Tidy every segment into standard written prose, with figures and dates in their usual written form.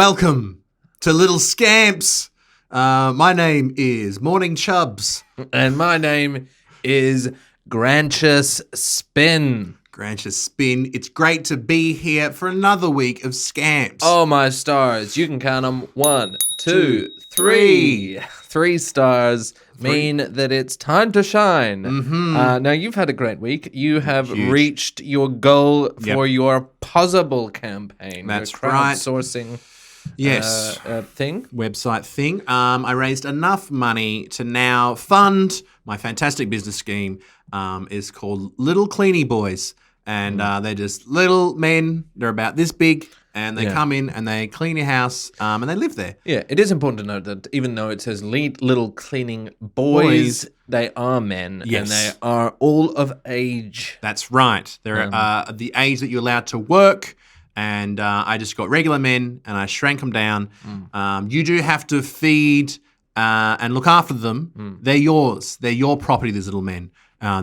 Welcome to Little Scamps. My name is Morning Chubbs. And my name is Grancious Spin. Grancious Spin. It's great to be here for another week of Scamps. Oh, my stars. You can count them. 1, 2, 3. 3 stars mean that it's time to shine. Mm-hmm. Now, you've had a great week. You have reached your goal for your Possible campaign. That's your right. Crowdsourcing website thing. I raised enough money to now fund my fantastic business scheme. Is called Little Cleany Boys. And they're just little men. They're about this big. And they come in and they clean your house and they live there. Yeah, it is important to note that even though it says Little Cleaning Boys, they are men. Yes. And they are all of age. That's right. They're the age that you're allowed to work. And I just got regular men and I shrank them down. You do have to feed and look after them. They're yours. They're your property, these little men.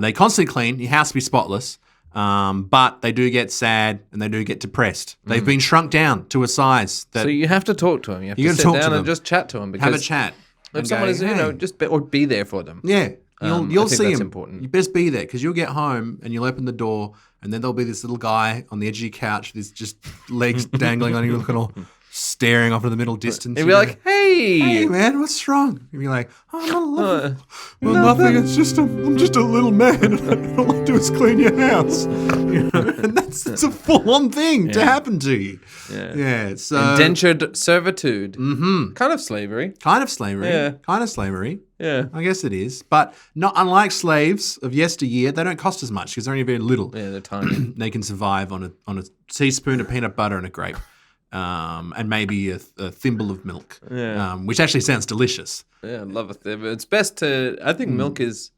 They constantly clean. Your house be spotless. But they do get sad and they do get depressed. They've been shrunk down to a size that... So you have to talk to them. You have to sit down and just chat to them. Because have a chat. If someone is, just be there for them. Yeah. You'll see that's him. Important. You best be there because you'll get home and you'll open the door and then there'll be this little guy on the edge of your couch with his just legs dangling on you, looking all staring off in the middle distance. He'll be like, "Hey, man, what's wrong?" You'll be like, "Oh, nothing. It's I'm just a little man, and all I do is clean your house." And it's a full-on thing to happen to you. Yeah. So indentured servitude. Kind of slavery. Kind of slavery. Yeah. Kind of slavery. Yeah. I guess it is. But not unlike slaves of yesteryear, they don't cost as much because they're only very little. Yeah, they're tiny. They can survive on a teaspoon of peanut butter and a grape. And maybe a thimble of milk, which actually sounds delicious. Yeah, I love a thimble. It's best to. I think milk is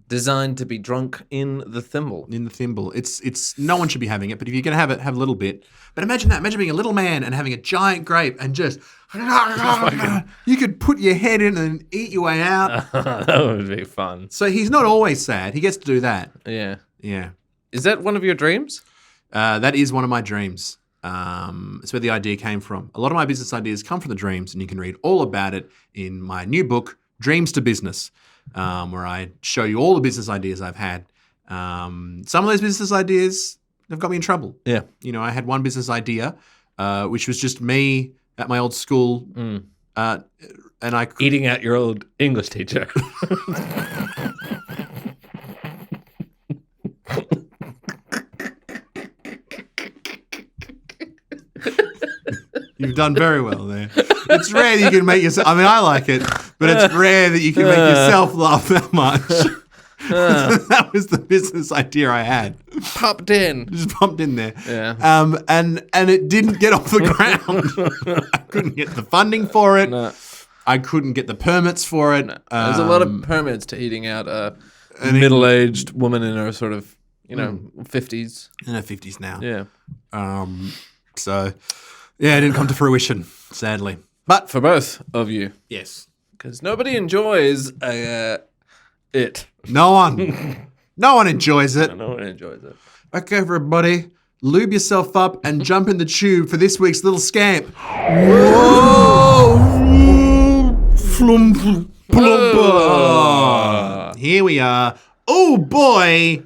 designed to be drunk in the thimble. In the thimble, it's no one should be having it, but if you're gonna have it, have a little bit. But imagine that. Imagine being a little man and having a giant grape and just you could put your head in and eat your way out. That would be fun. So he's not always sad. He gets to do that. Yeah. Yeah. Is that one of your dreams? That is one of my dreams. It's where the idea came from. A lot of my business ideas come from the dreams, and you can read all about it in my new book, Dreams to Business, where I show you all the business ideas I've had. Some of those business ideas have got me in trouble. Yeah. I had one business idea, which was just me at my old school, and I eating out your old English teacher. You've done very well there. It's rare that you can make yourself... I mean, I like it, but it's rare that you can make yourself laugh that much. That was the business idea I had. Popped in. Just popped in there. Yeah. And it didn't get off the ground. I couldn't get the funding for it. No. I couldn't get the permits for it. No. There's a lot of permits to eating out a middle-aged woman in her sort of, 50s. In her 50s now. Yeah. So... yeah, it didn't come to fruition, sadly. But for both of you. Yes. Because nobody enjoys it. No one. No one enjoys it. No one enjoys it. Okay, everybody. Lube yourself up and jump in the tube for this week's Little Scamp. Whoa! Here we are. Oh, boy.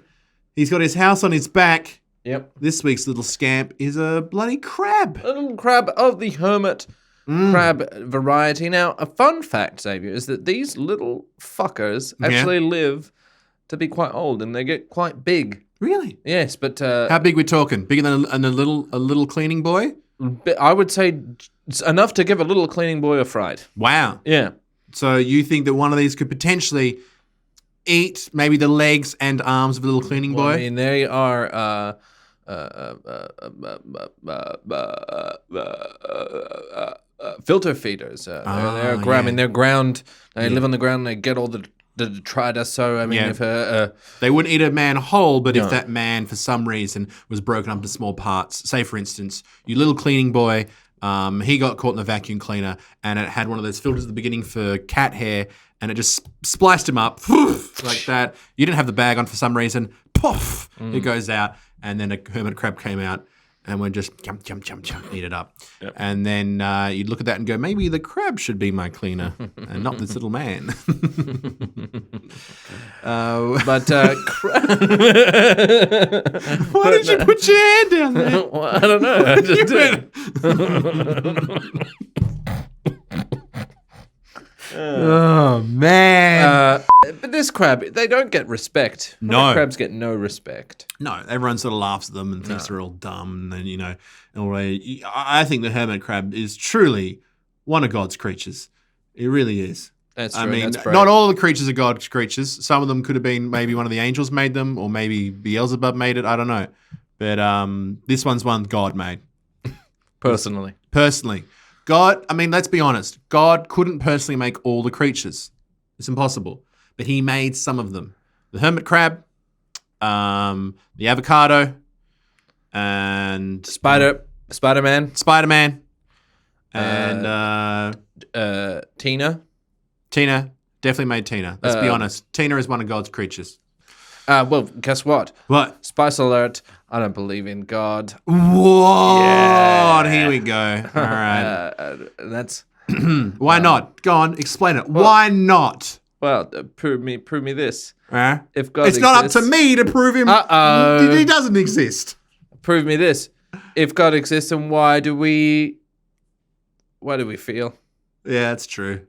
He's got his house on his back. Yep. This week's Little Scamp is a bloody crab. A little crab of the hermit crab variety. Now, a fun fact, Xavier, is that these little fuckers actually live to be quite old and they get quite big. Really? Yes, but... how big we talking? Bigger than a little cleaning boy? I would say it's enough to give a little cleaning boy a fright. Wow. Yeah. So you think that one of these could potentially eat maybe the legs and arms of a little cleaning boy? I mean, they are... filter feeders. They're ground. They live on the ground. And they get all the detritus. So I mean, if they wouldn't eat a man whole, but if that man for some reason was broken up into small parts, say for instance, your little cleaning boy, he got caught in the vacuum cleaner and it had one of those filters at the beginning for cat hair, and it just spliced him up like that. You didn't have the bag on for some reason. Poof! It goes out. And then a hermit crab came out and we're just jump, jump, jump, jump, eat it up. Yep. And then you'd look at that and go, maybe the crab should be my cleaner and not this little man. But Why did you put your hand down there? Well, I don't know. I just did. Oh, man. But this crab, they don't get respect. No. Crabs get no respect. No, everyone sort of laughs at them and thinks they're all dumb. And, you know, I think the hermit crab is truly one of God's creatures. It really is. That's true. I mean, that's not all the creatures are God's creatures. Some of them could have been maybe one of the angels made them, or maybe Beelzebub made it. I don't know. But this one's one God made. Personally. God, I mean, let's be honest. God couldn't personally make all the creatures. It's impossible. But he made some of them. The hermit crab, the avocado, and Spider-Man. And Tina. Tina. Definitely made Tina. Let's be honest. Tina is one of God's creatures. Well, guess what? What? Spice alert. I don't believe in God. What? Yeah. Here we go. All right. That's Why not? Go on. Explain it. Why not? well. Prove me this. If God It's not up exists- to me to prove him. He doesn't exist. Prove me this. If God exists, then why do we feel? Yeah, that's true.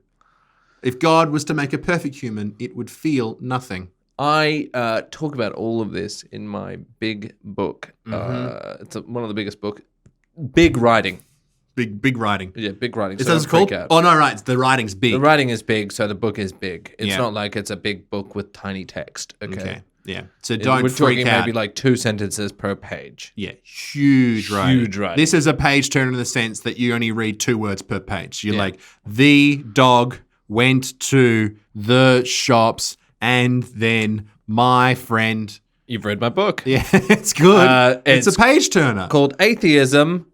If God was to make a perfect human, it would feel nothing. I talk about all of this in my big book. It's one of the biggest books. Big writing. Big writing. Yeah, big writing. Is So that what it's called? Oh, no, right. The writing's big. The writing is big, so the book is big. It's Yeah. not like it's a big book with tiny text. Okay. Yeah. So don't We're freak talking out. maybe like 2 sentences per page. Yeah, huge writing. Huge writing. This is a page turner in the sense that you only read 2 words per page. You're like, the dog went to the shops and then my friend. You've read my book. Yeah, it's good. It's a it's page turner. Called Atheism.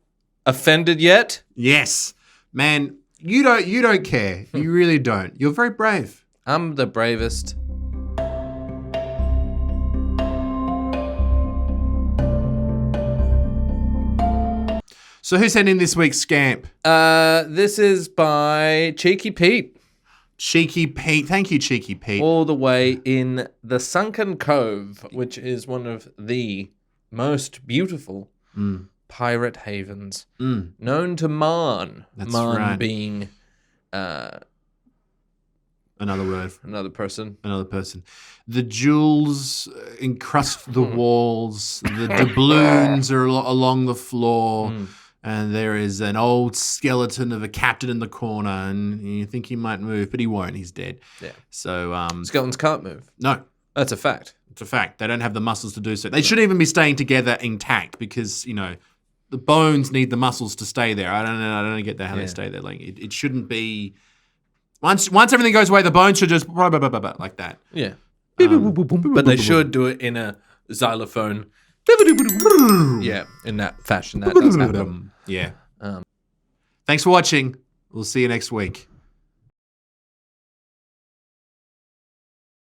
Offended yet? Yes. Man, you don't care. You really don't. You're very brave. I'm the bravest. So who sent in this week's scamp? This is by Cheeky Pete. Cheeky Pete. Thank you, Cheeky Pete. All the way in the Sunken Cove, which is one of the most beautiful pirate havens known to Marn. That's Marn right. being Another word. another person. Another person. The jewels encrust the walls. The doubloons are along the floor. And there is an old skeleton of a captain in the corner. And you think he might move, but he won't. He's dead. Yeah. So, Skeletons can't move. no. That's a fact. It's a fact. They don't have the muscles to do so. They shouldn't even be staying together intact because, you know, the bones need the muscles to stay there. I don't get that how they stay there. Like it shouldn't be once everything goes away, the bones should just like that. Yeah. But they should do it in a xylophone. Yeah, in that fashion. That does happen. Yeah. Thanks for watching. We'll see you next week.